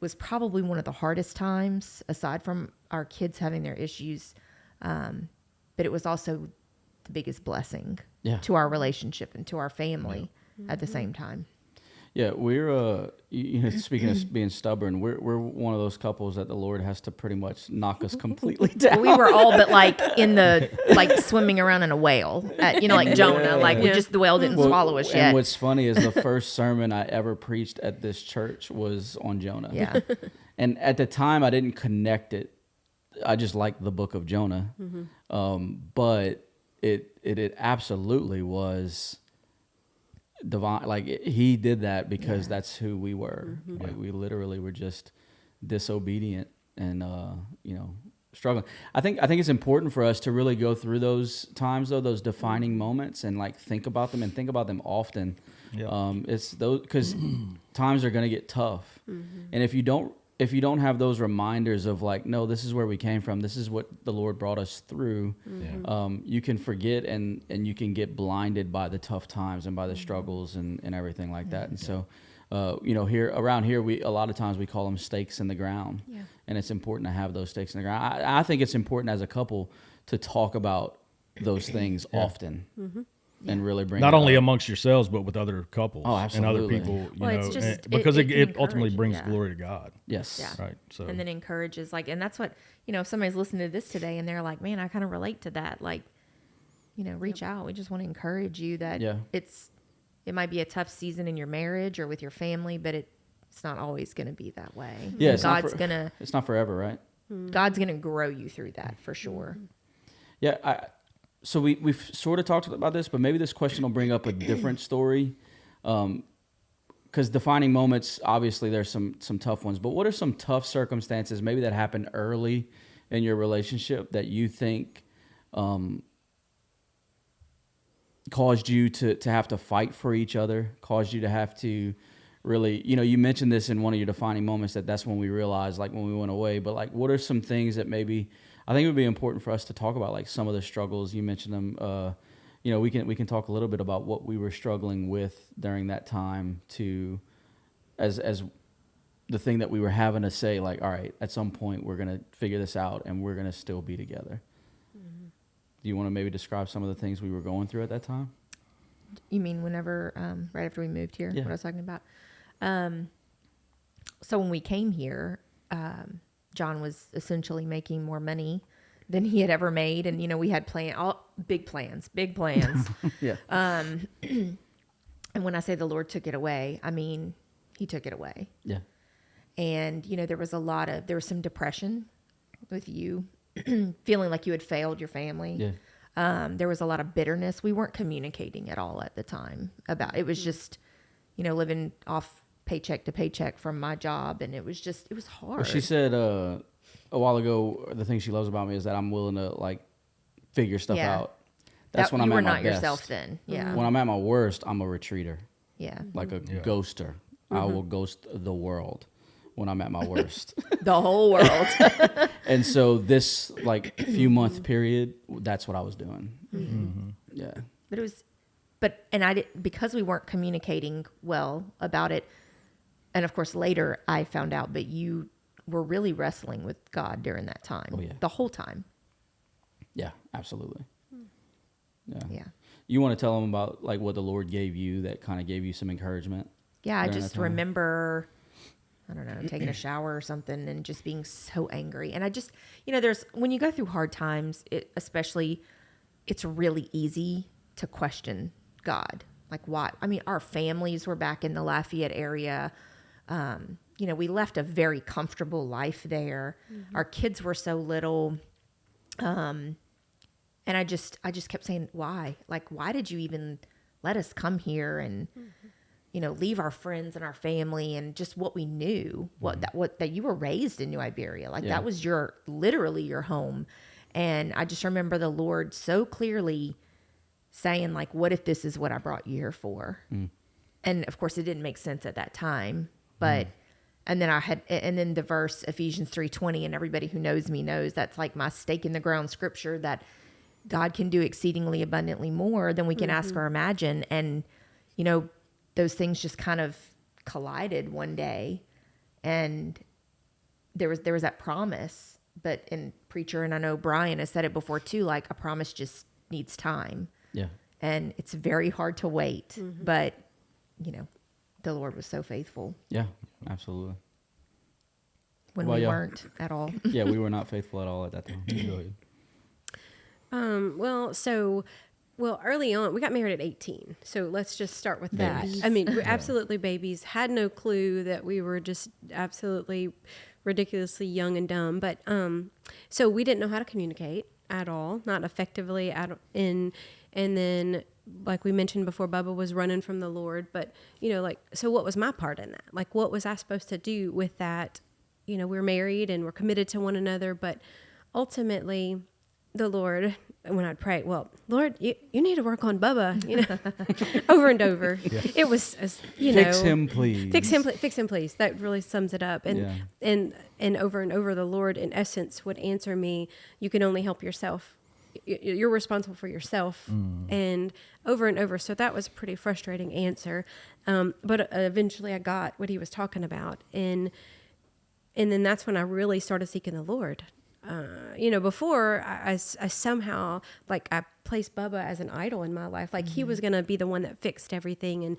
was probably one of the hardest times, aside from our kids having their issues. But it was also the biggest blessing to our relationship and to our family at the same time. Yeah, we're speaking of being stubborn, we're one of those couples that the Lord has to pretty much knock us completely down. We were all but like swimming around in a whale, like Jonah. Like the whale didn't swallow us yet. And what's funny is the first sermon I ever preached at this church was on Jonah. Yeah. And at the time I didn't connect it. I just liked the book of Jonah. But it absolutely was divine. Like he did that because that's who we were. Like we literally were just disobedient and struggling. I think it's important for us to really go through those times, though, those defining moments, and like think about them and think about them often. It's those, because times are going to get tough, and if you don't have those reminders of like, no, this is where we came from, this is what the Lord brought us through, you can forget and you can get blinded by the tough times and by the struggles and everything like that. And so, around here, a lot of times we call them stakes in the ground, and it's important to have those stakes in the ground. I think it's important as a couple to talk about those things often. And really bring not it only up. amongst yourselves, but with other couples and other absolutely. people. Because it ultimately encourage, brings glory to God. Yes. Yeah. Right. So And then encourages, like, and that's what, if somebody's listening to this today and they're like, man, I kind of relate to that. Like, reach out. We just want to encourage you that it might be a tough season in your marriage or with your family, but it's not always going to be that way. Yeah. It's not forever, right? God's going to grow you through that for sure. Yeah. So we've sort of talked about this, but maybe this question will bring up a different story. Because defining moments, obviously there's some tough ones, but what are some tough circumstances maybe that happened early in your relationship that you think caused you to have to fight for each other, caused you to have to really, you mentioned this in one of your defining moments, that's when we realized, like, when we went away, but like, what are some things that maybe, I think it would be important for us to talk about, like some of the struggles, you mentioned them, we can talk a little bit about what we were struggling with during that time as the thing that we were having to say, like, all right, at some point we're going to figure this out and we're going to still be together. Do you want to maybe describe some of the things we were going through at that time? You mean whenever, right after we moved here, what I was talking about? So when we came here, John was essentially making more money than he had ever made. And, we had big plans. Yeah. And when I say the Lord took it away, I mean, he took it away. Yeah. And, there was some depression with you feeling like you had failed your family. Yeah. There was a lot of bitterness. We weren't communicating at all at the time about it. Was just, living off paycheck to paycheck from my job. And it was hard. Well, she said a while ago, the thing she loves about me is that I'm willing to like figure stuff out. That's when I'm at my best. You were not yourself then. Yeah. When I'm at my worst, I'm a retreater. Yeah. Like a ghoster. I will ghost the world when I'm at my worst. The whole world. And so this like few month period, that's what I was doing. Yeah. But because we weren't communicating well about it, and of course later I found out, but you were really wrestling with God during that time. Oh, yeah. The whole time. Yeah, absolutely. Yeah. You want to tell them about like what the Lord gave you that kind of gave you some encouragement? Yeah, I during just that time? remember, I don't know, taking a shower or something and just being so angry. And I just, there's, when you go through hard times, especially, it's really easy to question God. Like, why? I mean, our families were back in the Lafayette area. We left a very comfortable life there. Mm-hmm. Our kids were so little. And I just kept saying, why? Like, why did you even let us come here and, leave our friends and our family and just what we knew, that you were raised in New Iberia. Like that was literally your home. And I just remember the Lord so clearly saying, like, what if this is what I brought you here for? Mm. And of course it didn't make sense at that time, but, and then the verse Ephesians 3:20, and everybody who knows me knows that's like my stake in the ground scripture, that God can do exceedingly abundantly more than we can ask or imagine. And, those things just kind of collided one day, and there was that promise. But in preacher, and I know Brian has said it before too, like a promise just needs time. Yeah. And it's very hard to wait, but the Lord was so faithful. Yeah, absolutely. When we weren't at all. Yeah, we were not faithful at all at that time. Go ahead. Well, early on, we got married at 18. So let's just start with babies. that. I mean, we're absolutely babies. Had no clue that we were just absolutely ridiculously young and dumb. But so we didn't know how to communicate at all, not effectively. And then, like we mentioned before, Bubba was running from the Lord. But, so what was my part in that? Like, what was I supposed to do with that? We're married and we're committed to one another. But ultimately, the Lord, when I'd pray, well, Lord, you need to work on Bubba, over and over. Yeah. It was, fix him, please. Fix him, please. That really sums it up. And over and over, the Lord, in essence, would answer me, you can only help yourself. You're responsible for yourself. And over. So that was a pretty frustrating answer. But eventually I got what he was talking about. And then that's when I really started seeking the Lord. Before I somehow, like, I placed Bubba as an idol in my life. Like he was going to be the one that fixed everything. And,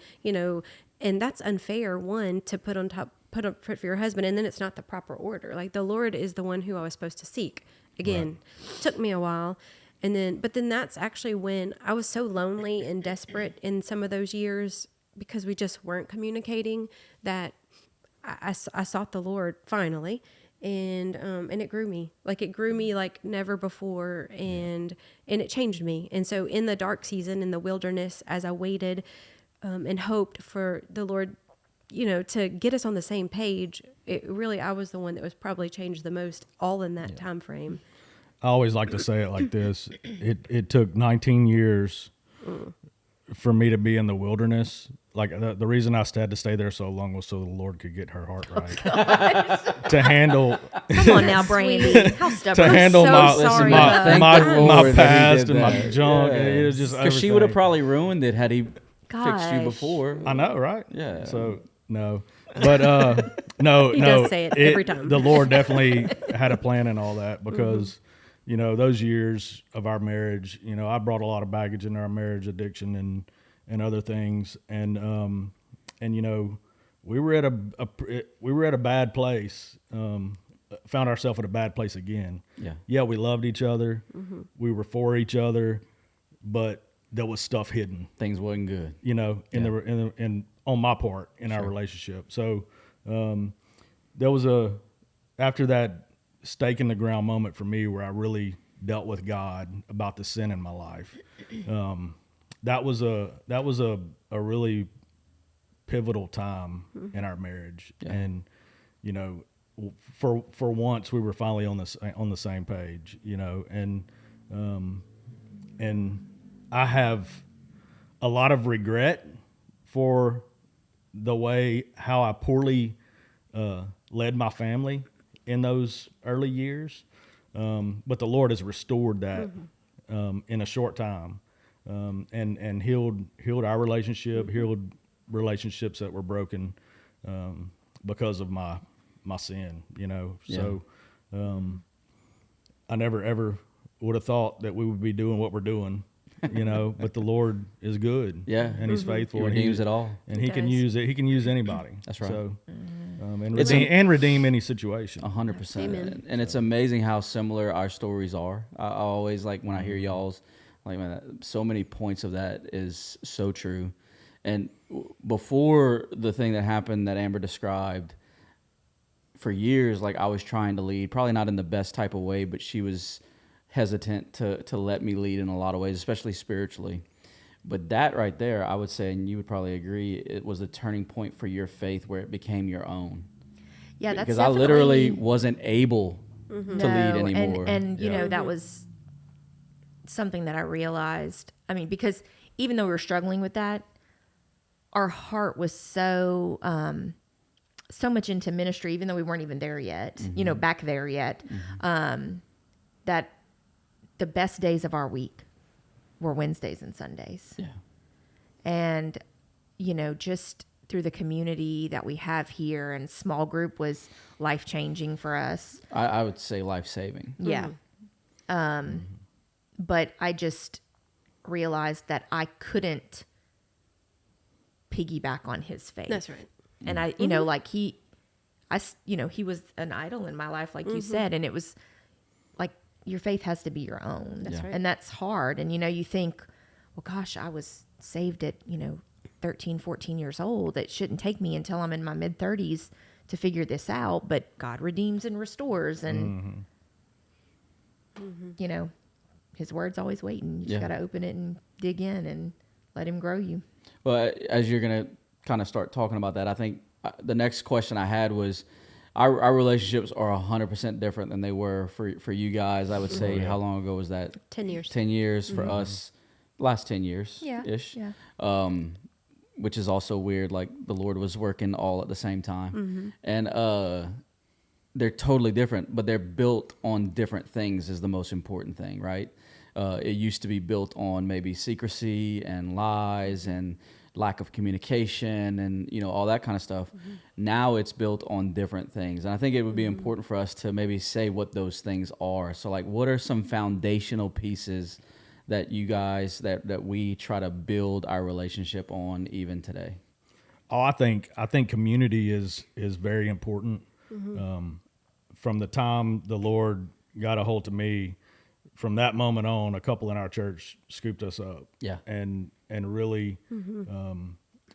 and that's unfair, one, to put up for your husband. And then it's not the proper order. Like the Lord is the one who I was supposed to seek. Again, took me a while. But then that's actually when I was so lonely and desperate in some of those years because we just weren't communicating, that I sought the Lord finally. And it grew me like never before. And it changed me. And so in the dark season, in the wilderness, as I waited, and hoped for the Lord, to get us on the same page, I was the one that was probably changed the most, all in that time frame. I always like to say it like this. It took 19 years for me to be in the wilderness. Like the reason I had to stay there so long was so the Lord could get her heart right. To handle. Come on now, Brandy. How stubborn. To handle sorry, my past and my junk. It was just because she would have probably ruined it had he fixed you before. I know, right? Yeah. So no, but no. He does say it every time. The Lord definitely had a plan in all that because. Those years of our marriage, I brought a lot of baggage into our marriage, addiction and other things. And we were at a bad place, found ourselves at a bad place again. Yeah. We loved each other. Mm-hmm. We were for each other, but there was stuff hidden. Things wasn't good, in on my part in our relationship. So, there was after that stake in the ground moment for me where I really dealt with God about the sin in my life. That was a really pivotal time in our marriage. Yeah. And, for once we were finally on the same page, and I have a lot of regret for the way how I poorly, led my family in those early years, but the Lord has restored that in a short time, and healed our relationship, healed relationships that were broken because of my sin. So I never ever would have thought that we would be doing what we're doing you know, but the Lord is good. Yeah. And he's faithful. He redeems it all. And He he can does. use it. He can use anybody. That's right. So, It's and redeem any situation. 100%. Amen. And it's amazing how similar our stories are. I always like when I hear y'all's, like, man, so many points of that is so true. And before the thing that happened that Amber described, for years, like, I was trying to lead, probably not in the best type of way, but she was hesitant to let me lead in a lot of ways, especially spiritually. But that right there, I would say, and you would probably agree, it was a turning point for your faith where it became your own. Yeah, that's because I literally definitely- wasn't able to lead anymore. And you know, that was something that I realized. I mean, because even though we were struggling with that, our heart was so so much into ministry, even though we weren't even there yet, you know, back there yet, that the best days of our week were Wednesdays and Sundays. Yeah. And, you know, just through the community that we have here, and small group was life-changing for us. I would say life-saving. Yeah. But I just realized that I couldn't piggyback on his faith. That's right. And I, you know, like he was an idol in my life, like you said, and it was like, your faith has to be your own. That's right. And that's hard. And, you know, you think, well, gosh, I was saved at, 13, 14 years old. It shouldn't take me until I'm in my mid 30s to figure this out. But God redeems and restores, and, you know, his word's always waiting. You just got to open it and dig in and let him grow you. Well, as you're going to kind of start talking about that, I think the next question I had was, our relationships are 100% different than they were for you guys. I would say, how long ago was that? 10 years. 10 years for us, last 10 years ish. Yeah. Which is also weird. Like, the Lord was working all at the same time. And they're totally different, but they're built on different things is the most important thing, right? It used to be built on maybe secrecy and lies and lack of communication and, all that kind of stuff. Now it's built on different things. And I think it would be important for us to maybe say what those things are. So, like, what are some foundational pieces that you guys, that we try to build our relationship on even today? Oh, I think community is very important. From the time the Lord got a hold of me, from that moment on, a couple in our church scooped us up. Yeah. And really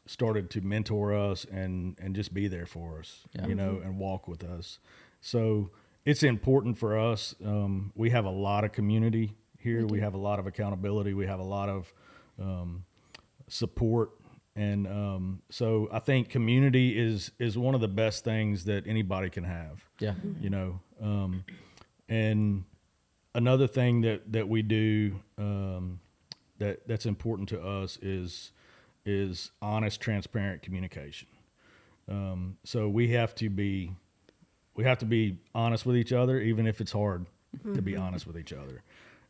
started to mentor us and just be there for us, and walk with us. So it's important for us. We have a lot of community here. We have a lot of accountability. We have a lot of support. And so I think community is one of the best things that anybody can have. Yeah. And another thing that we do that's important to us is honest, transparent communication. So we have to be honest with each other, even if it's hard to be honest with each other.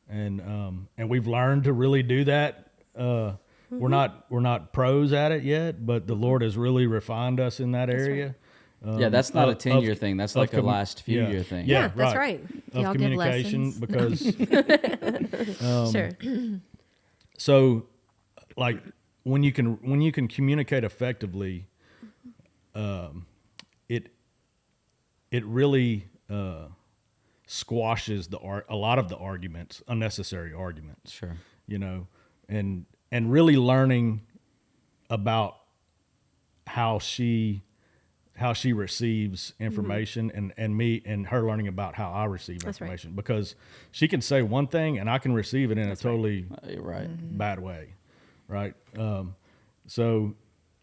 And we've learned to really do that. We're not pros at it yet, but the Lord has really refined us in that area. Yeah, that's not a 10-year thing. That's like a last few year thing. Yeah, that's right. Of Y'all give communication, lessons. because Sure. so, like, when you can communicate effectively, it really squashes a lot of the arguments, unnecessary arguments. Sure. And really learning about how she receives information, and me and her learning about how I receive information, because she can say one thing and I can receive it in a totally bad way. Right. So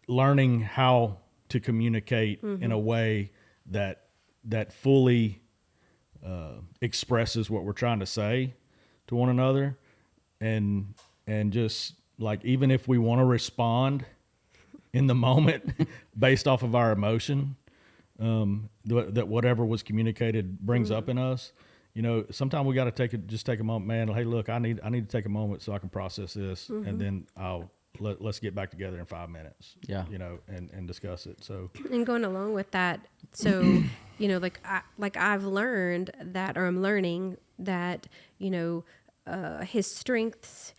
learning how to communicate in a way that fully expresses what we're trying to say to one another, and just, like, even if we want to respond in the moment based off of our emotion, that whatever was communicated brings up in us, sometimes we got to take a moment, man. Hey, look, I need to take a moment so I can process this, and then let's get back together in 5 minutes. Yeah. And discuss it. So, And going along with that, so, I've learned that, or I'm learning that, his strengths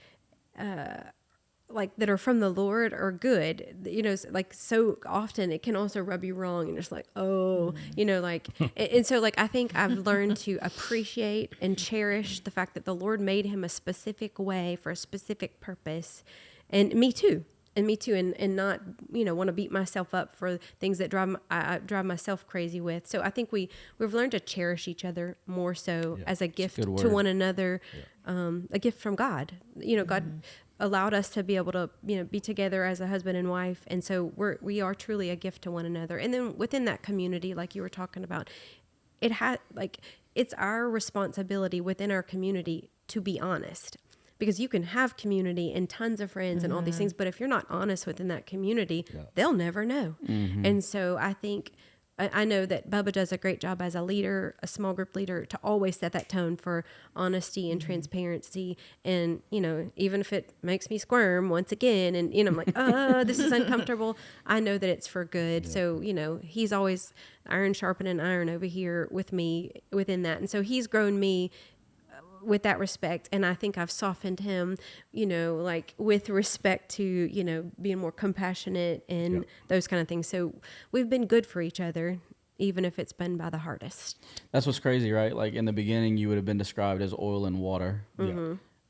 like that are from the Lord are good, you know, like so often it can also rub you wrong and just like, oh, you know, like, and so like, I think I've learned to appreciate and cherish the fact that the Lord made him a specific way for a specific purpose. And me too. And not, you know, want to beat myself up for things that I drive myself crazy with. So I think we've learned to cherish each other more so as a gift to one another, a gift from God. You know, God allowed us to be able to, you know, be together as a husband and wife. And so we are truly a gift to one another. And then within that community, like you were talking about, it's our responsibility within our community to be honest. Because you can have community and tons of friends and all these things, but if you're not honest within that community, they'll never know. And so I think, I know that Bubba does a great job as a leader, a small group leader, to always set that tone for honesty and transparency. And, you know, even if it makes me squirm once again, and, you know, I'm like, this is uncomfortable, I know that it's for good. So, you know, he's always iron sharpening iron over here with me within that. And so he's grown me with that respect. And I think I've softened him, you know, like with respect to, you know, being more compassionate and those kind of things. So we've been good for each other, even if it's been by the hardest. That's what's crazy, right? Like in the beginning, you would have been described as oil and water.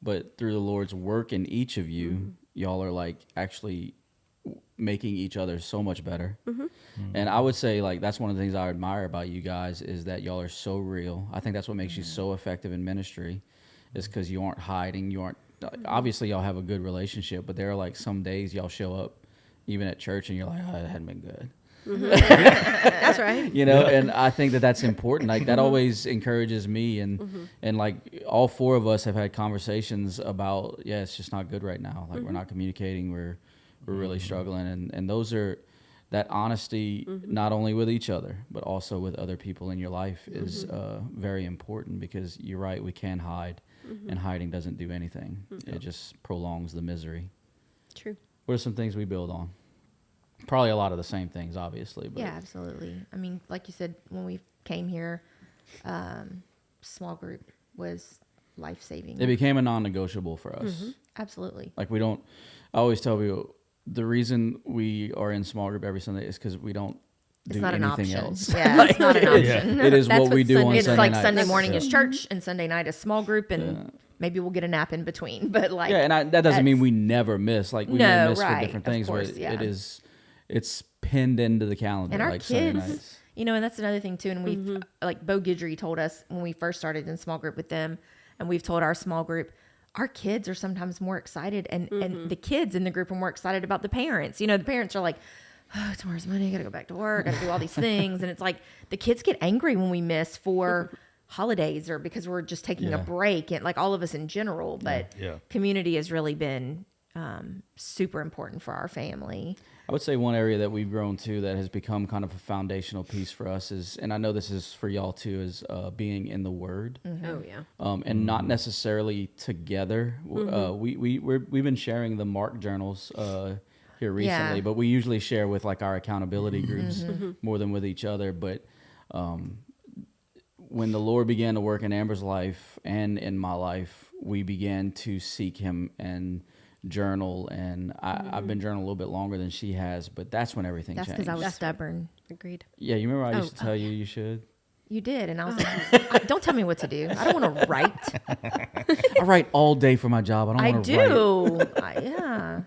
But through the Lord's work in each of you, y'all are like actually making each other so much better. And I would say like that's one of the things I admire about you guys is that y'all are so real. I think that's what makes you so effective in ministry, is because you aren't hiding. You aren't obviously y'all have a good relationship, but there are like some days y'all show up even at church and you're like, oh, it hadn't been good. That's right. You know, and I think that that's important. Like that always encourages me, and like all four of us have had conversations about, it's just not good right now. Like we're not communicating. We're really struggling, and those are that honesty, not only with each other but also with other people in your life is very important, because you're right, we can hide, and hiding doesn't do anything. It just prolongs the misery. True. What are some things we build on? Probably a lot of the same things, obviously. But yeah, absolutely. I mean, like you said, when we came here, small group was life-saving. It became a non-negotiable for us. Absolutely. Like I always tell people, the reason we are in small group every Sunday is because we don't do anything else. Yeah, it's not an option. It is what we do on Sunday nights. It's like Sunday morning is church and Sunday night is small group, and maybe we'll get a nap in between. But like, and that doesn't mean we never miss. Like we may miss for different things, course, but it's pinned into the calendar. And our like kids, Sunday nights. you know, and that's another thing too. And we've like Bo Guidry told us when we first started in small group with them, and we've told our small group, our kids are sometimes more excited, and the kids in the group are more excited about the parents. You know, the parents are like, oh, tomorrow's Monday, I gotta go back to work, I gotta do all these things. And it's like the kids get angry when we miss for holidays or because we're just taking a break, and like all of us in general. But community has really been super important for our family. I would say one area that we've grown to that has become kind of a foundational piece for us is, and I know this is for y'all too, is being in the Word. Oh yeah. And not necessarily together. We've been sharing the Mark journals here recently, but we usually share with like our accountability groups more than with each other. But when the Lord began to work in Amber's life and in my life, we began to seek Him and journal, and I've been journaling a little bit longer than she has, but that's when everything changed. That's because I was stubborn. Agreed. Yeah, you remember I used to tell you should? You did, and I was like, don't tell me what to do. I don't want to write. I write all day for my job. I don't want to write. Yeah.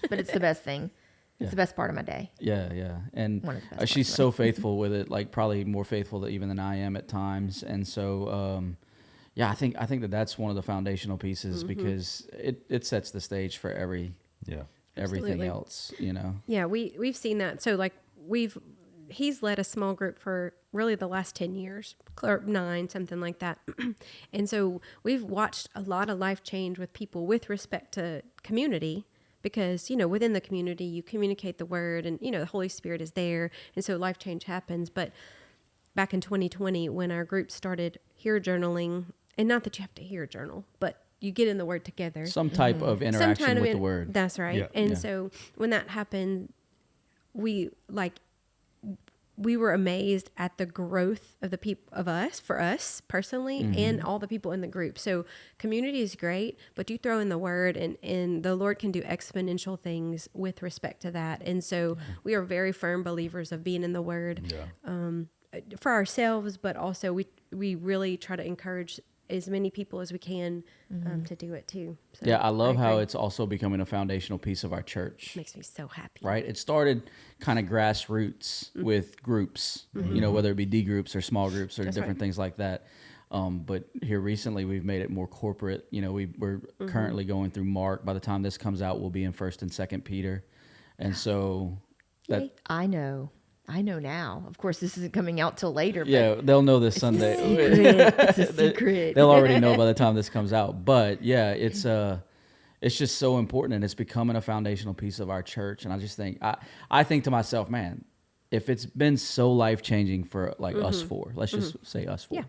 But it's the best thing. It's the best part of my day. Yeah. And One of the best she's parts so faithful with it, like probably more faithful even than I am at times. And so, I think that that's one of the foundational pieces because it sets the stage for everything Absolutely. else, you know? Yeah, we've seen that. So like he's led a small group for really the last 10 years, or 9, something like that. And so we've watched a lot of life change with people with respect to community, because, you know, within the community, you communicate the word and, you know, the Holy Spirit is there. And so life change happens. But back in 2020, when our group started here journaling, and not that you have to hear journal, but you get in the word together. Some type of interaction with the word. That's right. Yeah. And so when that happened, we we were amazed at the growth of the people for us personally, and all the people in the group. So community is great, but you throw in the word, and the Lord can do exponential things with respect to that. And so we are very firm believers of being in the word for ourselves, but also we really try to encourage as many people as we can to do it too. So Yeah, I love how it's also becoming a foundational piece of our church. Makes me so happy. Right? It started kind of grassroots with groups, you know, whether it be D groups or small groups or different things like that. But here recently, we've made it more corporate. You know, we're currently going through Mark. By the time this comes out, we'll be in 1st and 2nd Peter. And so that... I know now. Of course, this isn't coming out till later. Yeah, they'll know this Sunday. It's a secret. They'll already know by the time this comes out. But yeah, it's just so important, and it's becoming a foundational piece of our church. And I just think, I think to myself, man, if it's been so life-changing for like us four, let's just say us four. Yeah.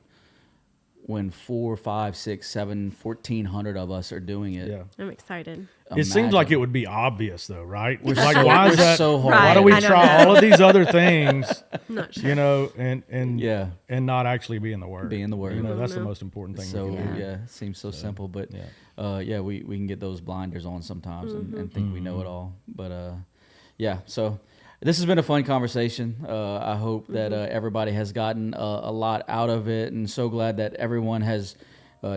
When 4, 5, 6, 7, 1,400 of us are doing it. Yeah. I'm excited. It seems like it would be obvious, though, right? We're like, so- why is we're that? so hard. Why do we Right, I don't try know. all of these other things? I'm not sure. You know, and Yeah. and not actually be in the word. Be in the Word. You know, that's the No. most important thing. So we can do. yeah, it seems so simple, but yeah. we can get those blinders on sometimes and think we know it all. But yeah, so this has been a fun conversation. I hope that everybody has gotten a lot out of it, and so glad that everyone has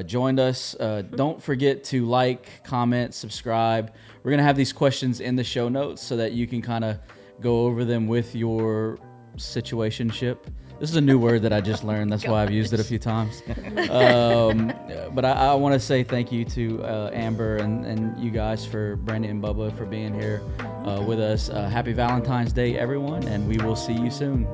joined us. Don't forget to like, comment, subscribe. We're gonna have these questions in the show notes so that you can kind of go over them with your situationship. This is a new word that I just learned. That's why I've used it a few times. But I want to say thank you to Amber and you guys, for Brandon and Bubba, for being here with us. Happy Valentine's Day, everyone, and we will see you soon.